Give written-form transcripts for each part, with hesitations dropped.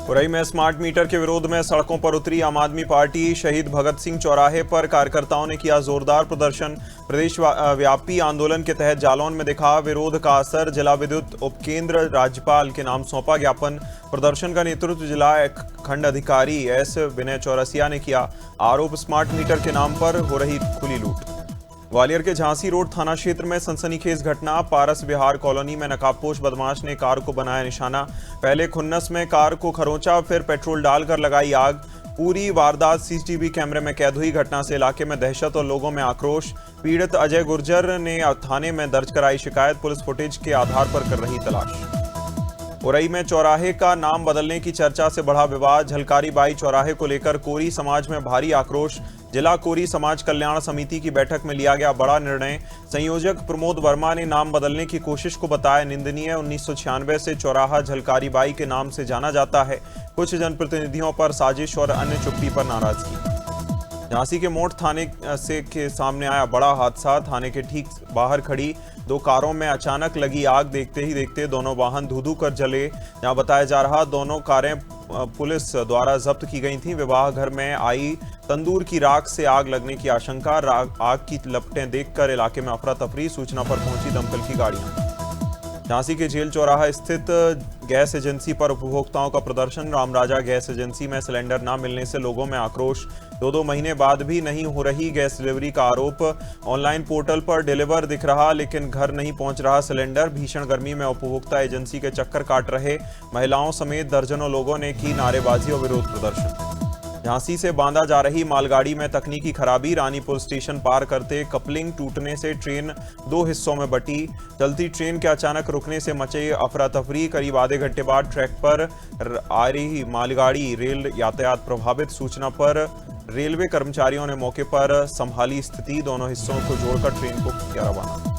उरई में smart meter के विरोध में सड़कों पर उतरी आम आदमी पार्टी। शहीद भगत सिंह चौराहे पर कार्यकर्ताओं ने किया जोरदार प्रदर्शन। प्रदेश व्यापी आंदोलन के तहत जालौन में दिखा विरोध का असर। जिला विद्युत उपकेंद्र राज्यपाल के नाम सौंपा ज्ञापन। प्रदर्शन का नेतृत्व जिला खंड अधिकारी एस विनय चौरसिया ने किया। आरोप स्मार्ट मीटर के नाम पर हो रही खुली लूट। ग्वालियर के झांसी रोड थाना क्षेत्र में सनसनीखेज घटना। पारस विहार कॉलोनी में नकाबपोश बदमाश ने कार को बनाया निशाना। पहले खुन्नस में कार को खरोंचा, फिर पेट्रोल डालकर लगाई आग। पूरी वारदात सीसीटीवी कैमरे में कैद हुई। घटना से इलाके में दहशत और लोगों में आक्रोश। पीड़ित अजय गुर्जर ने थाने में दर्ज कराई शिकायत। पुलिस फुटेज के आधार पर कर रही तलाश। उरई में चौराहे का नाम बदलने की चर्चा से बढ़ा विवाद। झलकारी बाई चौराहे को लेकर कोरी समाज में भारी आक्रोश। जिला कोरी समाज कल्याण समिति की बैठक में लिया गया बड़ा निर्णय। संयोजक प्रमोद वर्मा ने नाम बदलने की कोशिश को बताया निंदनीय। 1996 से चौराहा झलकारी बाई के नाम से जाना जाता है। कुछ जनप्रतिनिधियों पर साजिश और अन्य चुप्पी पर नाराजगी। झांसी के मोट थाने से के सामने आया बड़ा हादसा। थाने के ठीक बाहर खड़ी दो कारों में अचानक लगी आग। देखते ही देखते दोनों वाहन धू-धू कर जले। जहां बताया जा रहा दोनों कारें पुलिस द्वारा जब्त की गई थीं। विवाह घर में आई तंदूर की राख से आग लगने की आशंका। आग की लपटें देखकर इलाके में अफरा तफरी। सूचना पर पहुंची दमकल की गाड़ियां। झांसी के जेल चौराहा स्थित गैस एजेंसी पर उपभोक्ताओं का प्रदर्शन। रामराजा गैस एजेंसी में सिलेंडर न मिलने से लोगों में आक्रोश। 2 महीने बाद भी नहीं हो रही गैस डिलीवरी का आरोप। ऑनलाइन पोर्टल पर डिलीवर दिख रहा लेकिन घर नहीं पहुंच रहा सिलेंडर। भीषण गर्मी में उपभोक्ता एजेंसी के चक्कर काट रहे। महिलाओं समेत दर्जनों लोगों ने की नारेबाजी और विरोध प्रदर्शन। झांसी से बांदा जा रही मालगाड़ी में तकनीकी खराबी। रानीपुर स्टेशन पार करते कपलिंग टूटने से ट्रेन 2 हिस्सों में बटी। चलती ट्रेन के अचानक रुकने से मचे अफरा तफरी। करीब आधे घंटे बाद ट्रैक पर आ रही मालगाड़ी रेल यातायात प्रभावित। सूचना पर रेलवे कर्मचारियों ने मौके पर संभाली स्थिति। दोनों हिस्सों को जोड़कर ट्रेन को किया रवाना।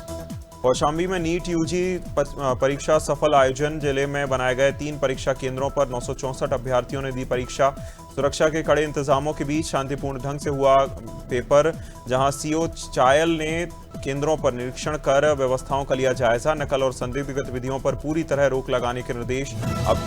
कौशाम्बी में नीट यूजी परीक्षा सफल आयोजन। जिले में बनाए गए 3 परीक्षा केंद्रों पर 964 अभ्यर्थियों ने दी परीक्षा। सुरक्षा के कड़े इंतजामों के बीच शांतिपूर्ण ढंग से हुआ पेपर। जहां सीओ चायल ने केंद्रों पर निरीक्षण कर व्यवस्थाओं का लिया जायजा। नकल और संदिग्ध गतिविधियों पर पूरी तरह रोक लगाने के निर्देश। अब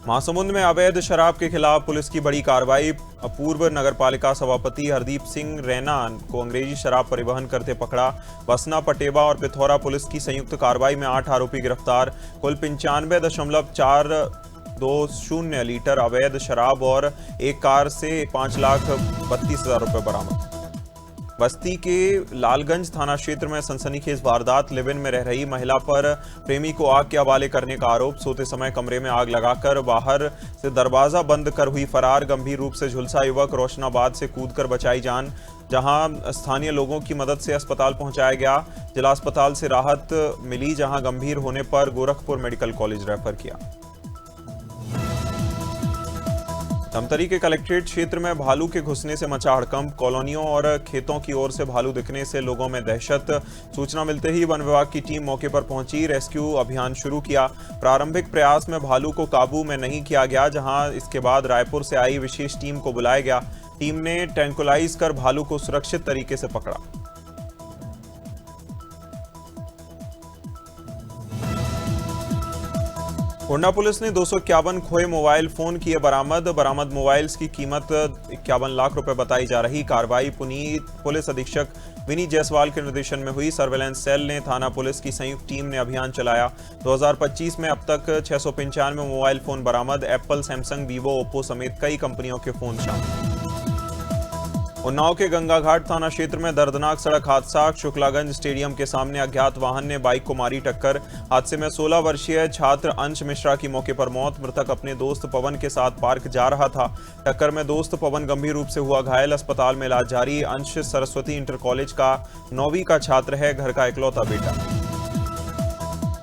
महासमुंद में अवैध शराब के खिलाफ पुलिस की बड़ी कार्रवाई। पूर्व नगरपालिका सभापति हरदीप सिंह रैना को अंग्रेजी शराब परिवहन करते पकड़ा। बसना, पटेवा और पिथौरा पुलिस की संयुक्त कार्रवाई में 8 आरोपी गिरफ्तार। कुल 95.420 लीटर अवैध शराब और एक कार से 5,32,000 रुपए बरामद। बस्ती के लालगंज थाना क्षेत्र में सनसनीखेज वारदात। लिव इन में रह रही महिला पर प्रेमी को आग के हवाले करने का आरोप। सोते समय कमरे में आग लगाकर बाहर से दरवाजा बंद कर हुई फरार। गंभीर रूप से झुलसा युवक रोशनाबाद से कूदकर बचाई जान। जहां स्थानीय लोगों की मदद से अस्पताल पहुंचाया गया। जिला अस्पताल से राहत मिली, जहां गंभीर होने पर गोरखपुर मेडिकल कॉलेज रेफर किया। धमतरी के कलेक्ट्रेट क्षेत्र में भालू के घुसने से मचा हड़कंप। कॉलोनियों और खेतों की ओर से भालू दिखने से लोगों में दहशत। सूचना मिलते ही वन विभाग की टीम मौके पर पहुंची। रेस्क्यू अभियान शुरू किया। प्रारंभिक प्रयास में भालू को काबू में नहीं किया गया, जहां इसके बाद रायपुर से आई विशेष टीम को बुलाया गया। टीम ने ट्रैंकुलाइज कर भालू को सुरक्षित तरीके से पकड़ा। गोंडा पुलिस ने 251 खोए मोबाइल फोन किए बरामद। बरामद मोबाइल्स की कीमत 51 लाख रुपए बताई जा रही। कार्रवाई पुलिस अधीक्षक विनीत जायसवाल के निर्देशन में हुई। सर्वेलेंस सेल ने थाना पुलिस की संयुक्त टीम ने अभियान चलाया। 2025 में अब तक 695 मोबाइल फोन बरामद। एप्पल, सैमसंग, वीवो, ओप्पो समेत कई कंपनियों के फोन शामिल। उन्नाव के गंगाघाट थाना क्षेत्र में दर्दनाक सड़क हादसा। शुक्लागंज स्टेडियम के सामने अज्ञात वाहन ने बाइक को मारी टक्कर। हादसे में 16 वर्षीय छात्र अंश मिश्रा की मौके पर मौत। मृतक अपने दोस्त पवन के साथ पार्क जा रहा था। टक्कर में दोस्त पवन गंभीर रूप से हुआ घायल। अस्पताल में इलाज जारी। अंश सरस्वती इंटर कॉलेज का 9वीं का छात्र है, घर का इकलौता बेटा।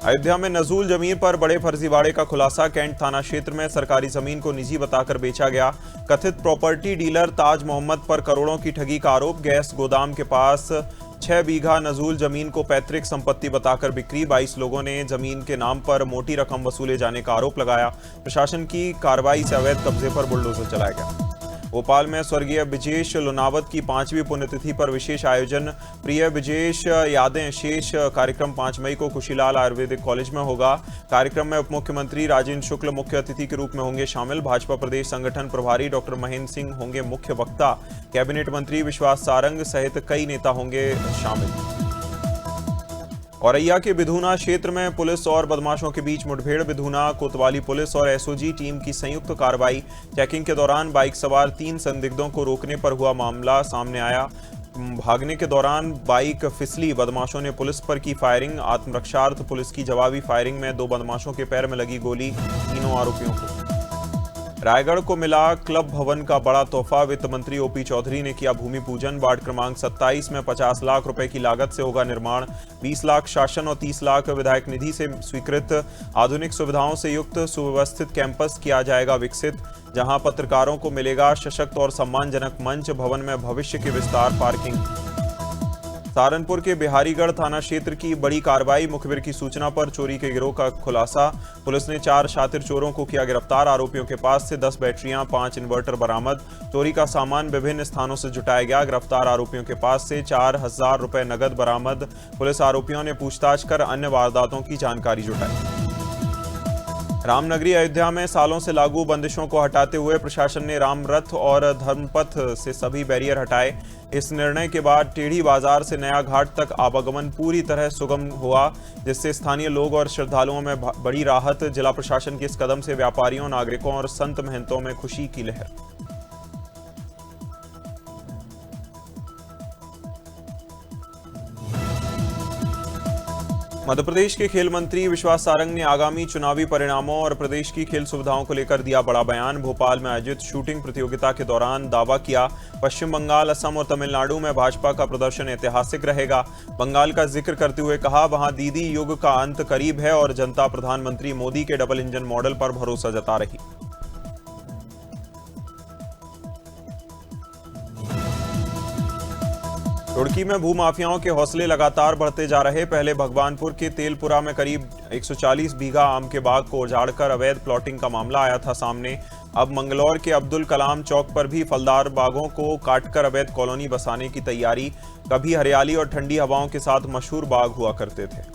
अयोध्या में नजूल जमीन पर बड़े फर्जीवाड़े का खुलासा। कैंट थाना क्षेत्र में सरकारी जमीन को निजी बताकर बेचा गया। कथित प्रॉपर्टी डीलर ताज मोहम्मद पर करोड़ों की ठगी का आरोप। गैस गोदाम के पास 6 बीघा नजूल जमीन को पैतृक संपत्ति बताकर बिक्री। 22 लोगों ने जमीन के नाम पर मोटी रकम वसूले जाने का आरोप लगाया। प्रशासन की कार्रवाई से अवैध कब्जे पर बुलडोजर चलाया गया। भोपाल में स्वर्गीय विजेश लुनावत की 5वीं पुण्यतिथि पर विशेष आयोजन। प्रिय विजेश यादें शेष कार्यक्रम 5 मई को खुशीलाल आयुर्वेदिक कॉलेज में होगा। कार्यक्रम में उप मुख्यमंत्री राजेंद्र शुक्ल मुख्य अतिथि के रूप में होंगे शामिल। भाजपा प्रदेश संगठन प्रभारी डॉक्टर महेंद्र सिंह होंगे मुख्य वक्ता। कैबिनेट मंत्री विश्वास सारंग सहित कई नेता होंगे शामिल। औरैया के बिधूना क्षेत्र में पुलिस और बदमाशों के बीच मुठभेड़। बिधूना कोतवाली पुलिस और एसओजी टीम की संयुक्त कार्रवाई। चेकिंग के दौरान बाइक सवार 3 संदिग्धों को रोकने पर हुआ मामला सामने आया। भागने के दौरान बाइक फिसली। बदमाशों ने पुलिस पर की फायरिंग। आत्मरक्षार्थ पुलिस की जवाबी फायरिंग में 2 बदमाशों के पैर में लगी गोली। तीनों आरोपियों को रायगढ़ को मिला क्लब भवन का बड़ा तोहफा। वित्त मंत्री ओपी चौधरी ने किया भूमि पूजन। वार्ड क्रमांक 27 में 50 लाख रुपए की लागत से होगा निर्माण। 20 लाख शासन और 30 लाख विधायक निधि से स्वीकृत आधुनिक सुविधाओं से युक्त सुव्यवस्थित कैंपस किया जाएगा विकसित, जहां पत्रकारों को मिलेगा सशक्त और सम्मानजनक मंच। भवन में भविष्य के विस्तार, पार्किंग। सहारनपुर के बिहारीगढ़ थाना क्षेत्र की बड़ी कार्रवाई। मुखबिर की सूचना पर चोरी के गिरोह का खुलासा। पुलिस ने 4 शातिर चोरों को किया गिरफ्तार। आरोपियों के पास से 10 बैटरियां, 5 इन्वर्टर बरामद। चोरी का सामान विभिन्न स्थानों से जुटाया गया। गिरफ्तार आरोपियों के पास से 4,000 रुपए नगद बरामद। पुलिस आरोपियों ने पूछताछ कर अन्य वारदातों की जानकारी जुटाई। रामनगरी अयोध्या में सालों से लागू बंदिशों को हटाते हुए प्रशासन ने राम रथ और धर्मपथ से सभी बैरियर हटाए। इस निर्णय के बाद टेढ़ी बाजार से नया घाट तक आवागमन पूरी तरह सुगम हुआ, जिससे स्थानीय लोग और श्रद्धालुओं में बड़ी राहत। जिला प्रशासन के इस कदम से व्यापारियों, नागरिकों और संत महंतों में खुशी की लहर। मध्य प्रदेश के खेल मंत्री विश्वास सारंग ने आगामी चुनावी परिणामों और प्रदेश की खेल सुविधाओं को लेकर दिया बड़ा बयान। भोपाल में आयोजित शूटिंग प्रतियोगिता के दौरान दावा किया, पश्चिम बंगाल, असम और तमिलनाडु में भाजपा का प्रदर्शन ऐतिहासिक रहेगा। बंगाल का जिक्र करते हुए कहा, वहां दीदी युग का अंत करीब है और जनता प्रधानमंत्री मोदी के डबल इंजन मॉडल पर भरोसा जता रही। रुड़की में भूमाफियाओं के हौसले लगातार बढ़ते जा रहे। पहले भगवानपुर के तेलपुरा में करीब 140 बीघा आम के बाग को उजाड़कर अवैध प्लॉटिंग का मामला आया था सामने। अब मंगलौर के अब्दुल कलाम चौक पर भी फलदार बागों को काटकर अवैध कॉलोनी बसाने की तैयारी। कभी हरियाली और ठंडी हवाओं के साथ मशहूर बाग हुआ करते थे।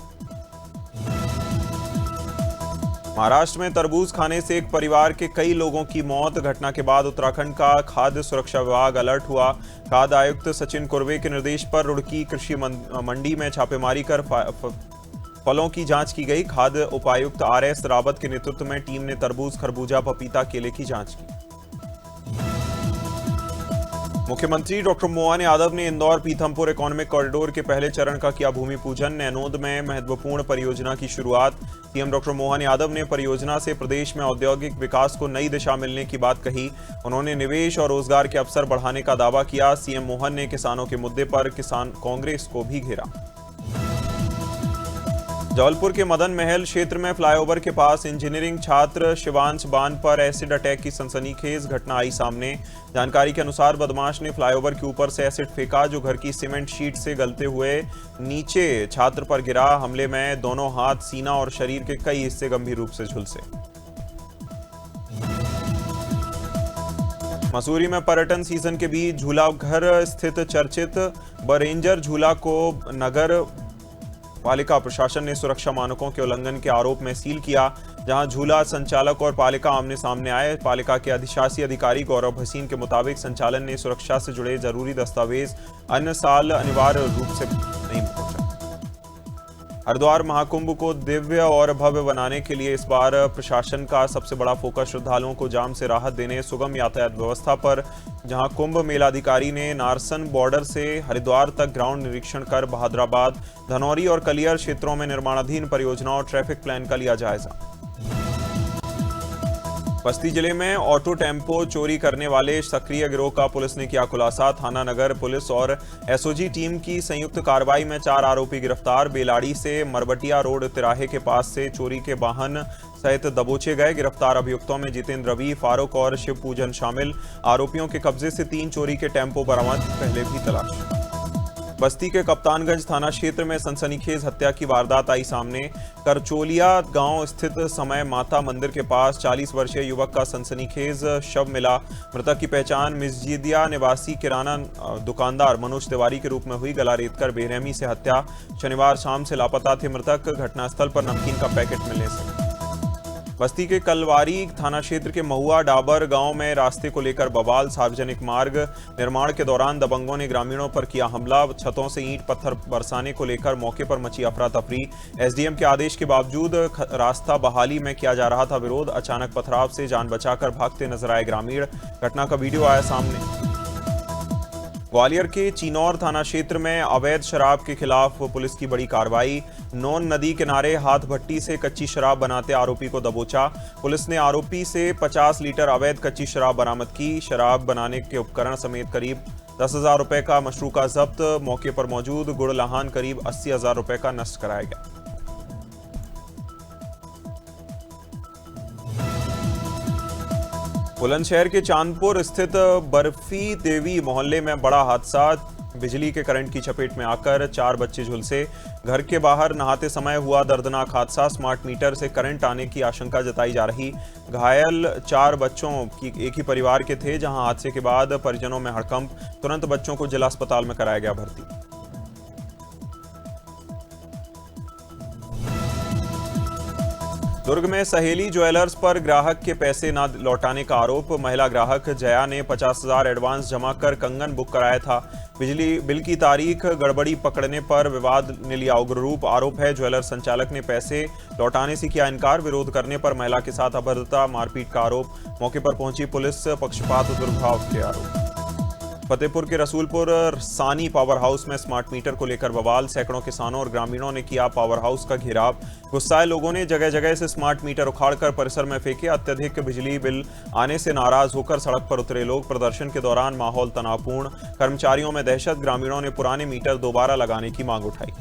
महाराष्ट्र में तरबूज खाने से एक परिवार के कई लोगों की मौत। घटना के बाद उत्तराखंड का खाद्य सुरक्षा विभाग अलर्ट हुआ। खाद्य आयुक्त सचिन कुर्वे के निर्देश पर रुड़की कृषि मंडी में छापेमारी कर फलों की जांच की गई। खाद्य उपायुक्त RS रावत के नेतृत्व में टीम ने तरबूज, खरबूजा, पपीता, केले की जांच की। मुख्यमंत्री डॉक्टर मोहन यादव ने इंदौर पीथमपुर इकोनॉमिक कॉरिडोर के पहले चरण का किया भूमि पूजन। नैनोद में महत्वपूर्ण परियोजना की शुरुआत। सीएम डॉक्टर मोहन यादव ने परियोजना से प्रदेश में औद्योगिक विकास को नई दिशा मिलने की बात कही। उन्होंने निवेश और रोजगार के अवसर बढ़ाने का दावा किया। सीएम मोहन ने किसानों के मुद्दे पर किसान कांग्रेस को भी घेरा। जबलपुर के मदन महल क्षेत्र में फ्लाईओवर के पास इंजीनियरिंग छात्र शिवांश बान पर एसिड अटैक की सनसनीखेज घटना आई सामने। जानकारी के अनुसार बदमाश ने फ्लाईओवर के ऊपर से एसिड फेंका, जो घर की सीमेंट शीट से गलते हुए नीचे छात्र पर गिरा। हमले में दोनों हाथ, सीना और शरीर के कई हिस्से गंभीर रूप से झुलसे। मसूरी में पर्यटन सीजन के बीच झूला घर स्थित चर्चित बरेंजर झूला को नगर पालिका प्रशासन ने सुरक्षा मानकों के उल्लंघन के आरोप में सील किया। जहां झूला संचालक और पालिका आमने सामने आए। पालिका के अधिशासी अधिकारी गौरव हसीन के मुताबिक संचालन ने सुरक्षा से जुड़े जरूरी दस्तावेज अन्य साल अनिवार्य रूप से नहीं पहुंचा। हरिद्वार महाकुंभ को दिव्य और भव्य बनाने के लिए इस बार प्रशासन का सबसे बड़ा फोकस श्रद्धालुओं को जाम से राहत देने, सुगम यातायात व्यवस्था पर। जहां कुंभ मेलाधिकारी ने नारसन बॉर्डर से हरिद्वार तक ग्राउंड निरीक्षण कर बहादुराबाद, धनौरी और कलियर क्षेत्रों में निर्माणाधीन परियोजनाओं और ट्रैफिक प्लान का लिया जायजा। बस्ती जिले में ऑटो टेम्पो चोरी करने वाले सक्रिय गिरोह का पुलिस ने किया खुलासा। थाना नगर पुलिस और एसओजी टीम की संयुक्त कार्रवाई में 4 आरोपी गिरफ्तार। बेलाड़ी से मरबटिया रोड तिराहे के पास से चोरी के वाहन सहित दबोचे गए। गिरफ्तार अभियुक्तों में जितेंद्र रवि, फारूक और शिव पूजन शामिल। आरोपियों के कब्जे से 3 चोरी के टेम्पो बरामद। पहले भी तलाश। बस्ती के कप्तानगंज थाना क्षेत्र में सनसनीखेज हत्या की वारदात आई सामने। करचोलिया गांव स्थित समय माता मंदिर के पास 40 वर्षीय युवक का सनसनीखेज शव मिला। मृतक की पहचान मिस्जिदिया निवासी किराना दुकानदार मनोज तिवारी के रूप में हुई। गला रेतकर बेरहमी से हत्या। शनिवार शाम से लापता थे मृतक। घटनास्थल पर नमकीन का पैकेट मिलने से। बस्ती के कलवारी थाना क्षेत्र के महुआ डाबर गांव में रास्ते को लेकर बवाल। सार्वजनिक मार्ग निर्माण के दौरान दबंगों ने ग्रामीणों पर किया हमला। छतों से ईंट पत्थर बरसाने को लेकर मौके पर मची अफरा तफरी। एसडीएम के आदेश के बावजूद रास्ता बहाली में किया जा रहा था विरोध। अचानक पथराव से जान बचाकर भागते नजर आए ग्रामीण। घटना का वीडियो आया सामने। ग्वालियर के चिनौर थाना क्षेत्र में अवैध शराब के खिलाफ पुलिस की बड़ी कार्रवाई। नौन नदी किनारे हाथ भट्टी से कच्ची शराब बनाते आरोपी को दबोचा। पुलिस ने आरोपी से 50 लीटर अवैध कच्ची शराब बरामद की। शराब बनाने के उपकरण समेत करीब 10,000 रुपए का मशरूका जब्त। मौके पर मौजूद गुड़ लहान करीब 80,000 रुपए का नष्ट कराया गया। बुलंदशहर के चांदपुर स्थित बर्फी देवी मोहल्ले में बड़ा हादसा। बिजली के करंट की चपेट में आकर 4 बच्चे झुलसे। घर के बाहर नहाते समय हुआ दर्दनाक हादसा। स्मार्ट मीटर से करंट आने की आशंका जताई जा रही। घायल 4 बच्चों की एक ही परिवार के थे, जहां हादसे के बाद परिजनों में हड़कंप। तुरंत बच्चों को जिला अस्पताल में कराया गया भर्ती। दुर्ग में सहेली ज्वेलर्स पर ग्राहक के पैसे न लौटाने का आरोप। महिला ग्राहक जया ने 50,000 एडवांस जमा कर कंगन बुक कराया था। बिजली बिल की तारीख गड़बड़ी पकड़ने पर विवाद ने लिया उग्र रूप। आरोप है ज्वेलर संचालक ने पैसे लौटाने से किया इनकार। विरोध करने पर महिला के साथ अभद्रता मारपीट का आरोप। मौके पर पहुंची पुलिस। पक्षपात और दुर्भाव के आरोप। फतेहपुर के रसूलपुर सानी पावर हाउस में स्मार्ट मीटर को लेकर बवाल। सैकड़ों किसानों और ग्रामीणों ने किया पावर हाउस का घेराव। गुस्साए लोगों ने जगह जगह से स्मार्ट मीटर उखाड़कर परिसर में फेंके। अत्यधिक बिजली बिल आने से नाराज होकर सड़क पर उतरे लोग। प्रदर्शन के दौरान माहौल तनावपूर्ण। कर्मचारियों में दहशत। ग्रामीणों ने पुराने मीटर दोबारा लगाने की मांग उठाई।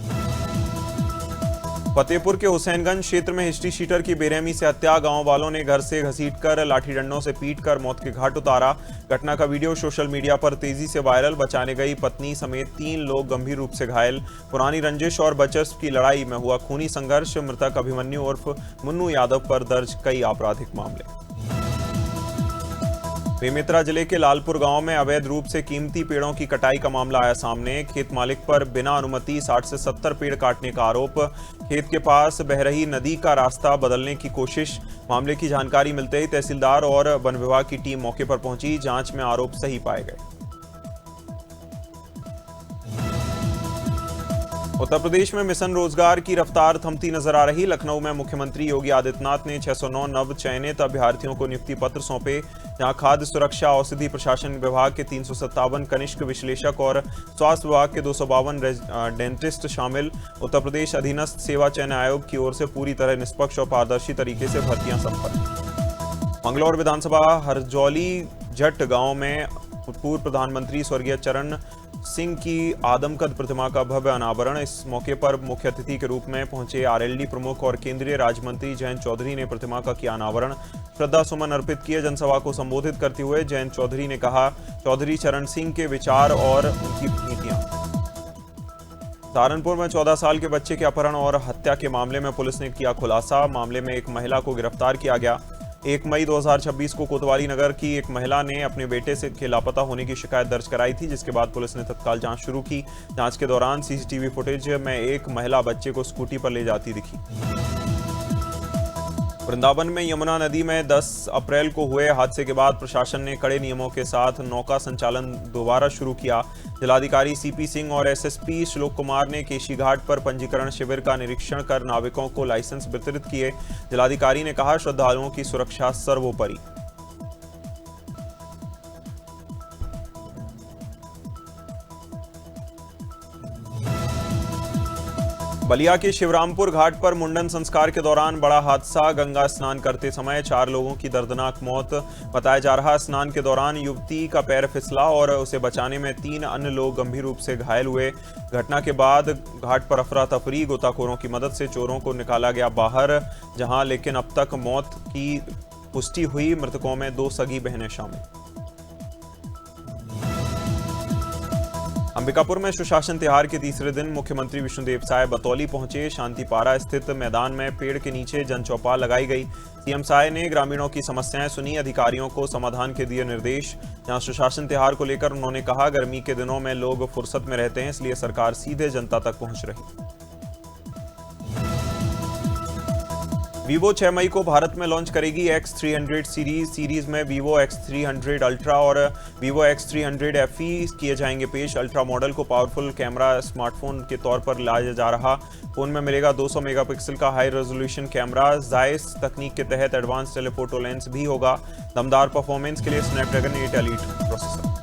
फतेहपुर के हुसैनगंज क्षेत्र में हिस्ट्री शीटर की बेरहमी से हत्या। गांव वालों ने घर से घसीटकर लाठी डंडों से पीटकर मौत के घाट उतारा। घटना का वीडियो सोशल मीडिया पर तेजी से वायरल। बचाने गई पत्नी समेत 3 लोग गंभीर रूप से घायल। पुरानी रंजिश और वर्चस्व की लड़ाई में हुआ खूनी संघर्ष। मृतक अभिमन्यु उर्फ मुन्नू यादव पर दर्ज कई आपराधिक मामले। बेमेतरा जिले के लालपुर गांव में अवैध रूप से कीमती पेड़ों की कटाई का मामला आया सामने। खेत मालिक पर बिना अनुमति 60 से 70 पेड़ काटने का आरोप। खेत के पास बह रही नदी का रास्ता बदलने की कोशिश। मामले की जानकारी मिलते ही तहसीलदार और वन विभाग की टीम मौके पर पहुंची। जांच में आरोप सही पाए गए। उत्तर प्रदेश में मिशन रोजगार की रफ्तार थमती नजर आ रही। लखनऊ में मुख्यमंत्री योगी आदित्यनाथ ने 609 नव चयनित अभ्यर्थियों को नियुक्ति पत्र सौंपे, जहां खाद्य सुरक्षा, औषधि प्रशासन विभाग के 357 कनिष्क विश्लेषक और स्वास्थ्य विभाग के 252 डेंटिस्ट शामिल। उत्तर प्रदेश अधीनस्थ सेवा चयन आयोग की ओर से पूरी तरह निष्पक्ष और पारदर्शी तरीके से भर्तियां संपन्न। मंगलौर विधानसभा हरजौली जट गांव में पूर्व प्रधानमंत्री स्वर्गीय चरण सिंह की आदमकद प्रतिमा का भव्य अनावरण। इस मौके पर मुख्य अतिथि के रूप में पहुंचे आरएलडी प्रमुख और केंद्रीय राज्य मंत्री जयंत चौधरी ने प्रतिमा का किया अनावरण। श्रद्धा सुमन अर्पित किए। जनसभा को संबोधित करते हुए जयंत चौधरी ने कहा, चौधरी चरण सिंह के विचार और उनकी नीतियां। सहारनपुर में 14 साल के बच्चे के अपहरण और हत्या के मामले में पुलिस ने किया खुलासा। मामले में एक महिला को गिरफ्तार किया गया। 1 मई 2026 को कोतवाली नगर की एक महिला ने अपने बेटे से के लापता होने की शिकायत दर्ज कराई थी, जिसके बाद पुलिस ने तत्काल जांच शुरू की। जांच के दौरान सीसीटीवी फुटेज में एक महिला बच्चे को स्कूटी पर ले जाती दिखी। वृंदावन में यमुना नदी में 10 अप्रैल को हुए हादसे के बाद प्रशासन ने कड़े नियमों के साथ नौका संचालन दोबारा शुरू किया। जिलाधिकारी सीपी सिंह और एसएसपी श्लोक कुमार ने केशी घाट पर पंजीकरण शिविर का निरीक्षण कर नाविकों को लाइसेंस वितरित किए। जिलाधिकारी ने कहा, श्रद्धालुओं की सुरक्षा सर्वोपरि। बलिया के शिवरामपुर घाट पर मुंडन संस्कार के दौरान बड़ा हादसा। गंगा स्नान करते समय 4 लोगों की दर्दनाक मौत। बताया जा रहा, स्नान के दौरान युवती का पैर फिसला और उसे बचाने में 3 अन्य लोग गंभीर रूप से घायल हुए। घटना के बाद घाट पर अफरा तफरी। गोताखोरों की मदद से चोरों को निकाला गया बाहर, जहां लेकिन अब तक मौत की पुष्टि हुई। मृतकों में 2 सगी बहनें शामिल। अंबिकापुर में सुशासन त्योहार के तीसरे दिन मुख्यमंत्री विष्णुदेव साय बतौली पहुंचे। शांतिपारा स्थित मैदान में पेड़ के नीचे जनचौपाल लगाई गई। सीएम साय ने ग्रामीणों की समस्याएं सुनी, अधिकारियों को समाधान के दिए निर्देश। जहां सुशासन त्योहार को लेकर उन्होंने कहा, गर्मी के दिनों में लोग फुर्सत में रहते हैं, इसलिए सरकार सीधे जनता तक पहुंच रही। वीवो 6 मई को भारत में लॉन्च करेगी X300 सीरीज में वीवो X300 अल्ट्रा और वीवो X300 FE किए जाएंगे पेश। अल्ट्रा मॉडल को पावरफुल कैमरा स्मार्टफोन के तौर पर लाया जा रहा। फोन में मिलेगा 200 मेगापिक्सल का हाई रेजोल्यूशन कैमरा। जायस तकनीक के तहत एडवांस टेलीफोटो लेंस भी होगा। दमदार परफॉर्मेंस के लिए स्नैपड्रैगन 8 एलीट प्रोसेसर।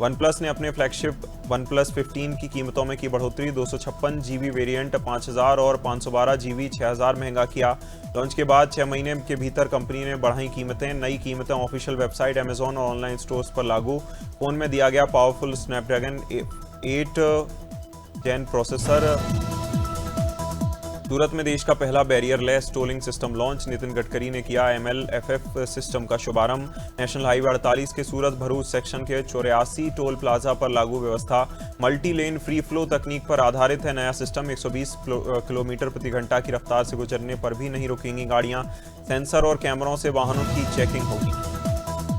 OnePlus ने अपने फ्लैगशिप OnePlus 15 की कीमतों में की बढ़ोतरी। 256 GB वेरिएंट 5000 और 512 GB 6000 महंगा किया। लॉन्च के बाद 6 महीने के भीतर कंपनी ने बढ़ाई कीमतें। नई कीमतें ऑफिशियल वेबसाइट, अमेजॉन और ऑनलाइन स्टोर्स पर लागू। फोन में दिया गया पावरफुल स्नैपड्रैगन 8 जेन प्रोसेसर। सूरत में देश का पहला barrier less tolling system launch. Nitin Gadkari ने किया MLFF सिस्टम का शुभारंभ। नेशनल हाईवे 48 के सूरत भरूच सेक्शन के 84 टोल प्लाजा पर लागू व्यवस्था। मल्टी लेन फ्री फ्लो तकनीक पर आधारित है नया सिस्टम। 120 किलोमीटर प्रति घंटा की रफ्तार से गुजरने पर भी नहीं रुकेंगी गाड़ियां। सेंसर और कैमरों से वाहनों की चेकिंग होगी।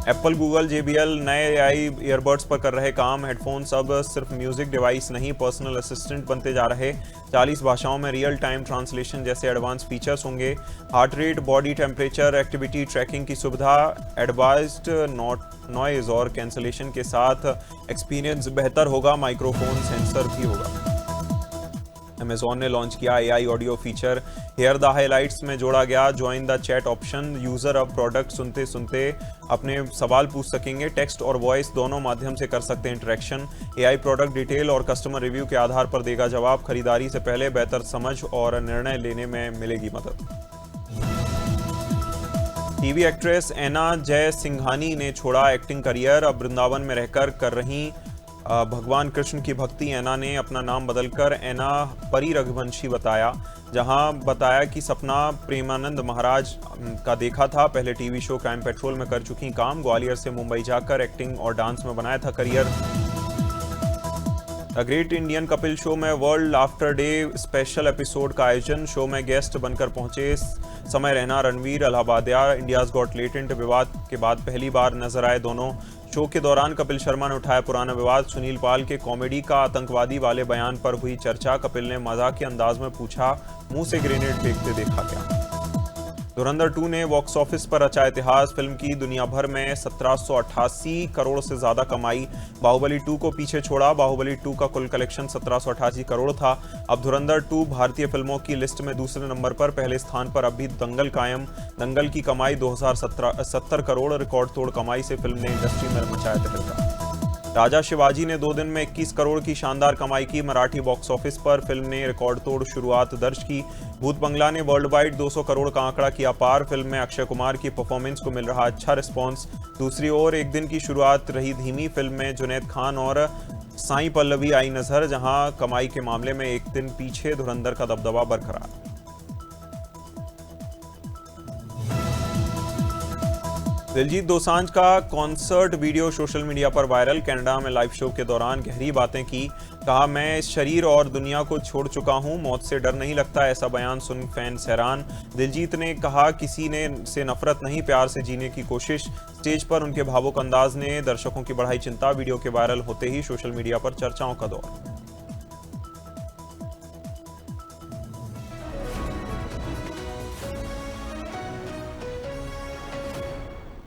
एप्पल, गूगल, JBL नए AI ईयरबड्स पर कर रहे काम। हेडफोन्स अब सिर्फ म्यूजिक डिवाइस नहीं, पर्सनल असिस्टेंट बनते जा रहे। 40 भाषाओं में रियल टाइम ट्रांसलेशन जैसे एडवांस फीचर्स होंगे। Heart rate, body temperature, activity trekking की सुविधा। एडवाइज्ड नॉइज और कैंसलेशन के साथ एक्सपीरियंस बेहतर होगा। माइक्रोफोन सेंसर भी होगा। अमेजॉन ने लॉन्च किया AI audio feature. Hear the highlights में जोड़ा गया join the chat option. User अब प्रोडक्ट सुनते सुनते अपने सवाल पूछ सकेंगे। टेक्स्ट और वॉइस दोनों माध्यम से कर सकते हैं इंटरेक्शन। AI प्रोडक्ट डिटेल और कस्टमर रिव्यू के आधार पर देगा जवाब। खरीदारी से पहले बेहतर समझ और निर्णय लेने में मिलेगी मदद। टीवी एक्ट्रेस ऐना जय सिंघानी ने छोड़ा एक्टिंग करियर। अब वृंदावन में रहकर कर रही भगवान कृष्ण की भक्ति। ऐना ने अपना नाम बदलकर ऐना परी रघुवंशी बताया। जहां बताया कि सपना प्रेमानंद महाराज का देखा था। पहले टीवी शो क्राइम पेट्रोल में कर चुकी काम। ग्वालियर से मुंबई जाकर एक्टिंग और डांस में बनाया था career. The great Indian Kapil show में world after day special episode का आयोजन। शो में गेस्ट बनकर पहुंचे Samay Raina, Ranveer Allahbadia. India's got talent विवाद के बाद पहली बार नजर आए दोनों। शो के दौरान कपिल शर्मा ने उठाया पुराना विवाद। सुनील पाल के कॉमेडी का आतंकवादी वाले बयान पर हुई चर्चा। कपिल ने मजाक के अंदाज में पूछा, मुंह से ग्रेनेड फेंकते देखा क्या? धुरंधर 2 ने बॉक्स ऑफिस पर रचा इतिहास। फिल्म की दुनिया भर में 1788 करोड़ से ज्यादा कमाई। बाहुबली 2 को पीछे छोड़ा। बाहुबली 2 का कुल कलेक्शन 1788 करोड़ था। अब धुरंधर 2 भारतीय फिल्मों की लिस्ट में दूसरे नंबर पर। पहले स्थान पर अब भी दंगल कायम। दंगल की कमाई 2070 करोड़ रिकॉर्ड तोड़ कमाई से फिल्म ने इंडस्ट्री में मचाया तहलका। राजा शिवाजी ने 2 दिन में 21 करोड़ की शानदार कमाई की। मराठी बॉक्स ऑफिस पर फिल्म ने रिकॉर्ड तोड़ शुरुआत दर्ज की। भूत बंगला ने वर्ल्ड वाइड 200 करोड़ का आंकड़ा किया पार। फिल्म में अक्षय कुमार की परफॉर्मेंस को मिल रहा अच्छा रिस्पॉन्स। दूसरी ओर एक दिन की शुरुआत रही धीमी। फिल्म में जुनैद खान और साई पल्लवी आई नजर। जहां कमाई के मामले में एक दिन पीछे धुरंधर का दबदबा बरकरार। दिलजीत दोसांझ का कॉन्सर्ट वीडियो सोशल मीडिया पर वायरल। कनाडा में लाइव शो के दौरान गहरी बातें की। कहा, मैं इस शरीर और दुनिया को छोड़ चुका हूं, मौत से डर नहीं लगता। ऐसा बयान सुन फैंस हैरान। दिलजीत ने कहा, किसी ने से नफरत नहीं, प्यार से जीने की कोशिश। स्टेज पर उनके भावुक अंदाज ने दर्शकों की बढ़ाई चिंता। वीडियो के वायरल होते ही सोशल मीडिया पर चर्चाओं का दौर।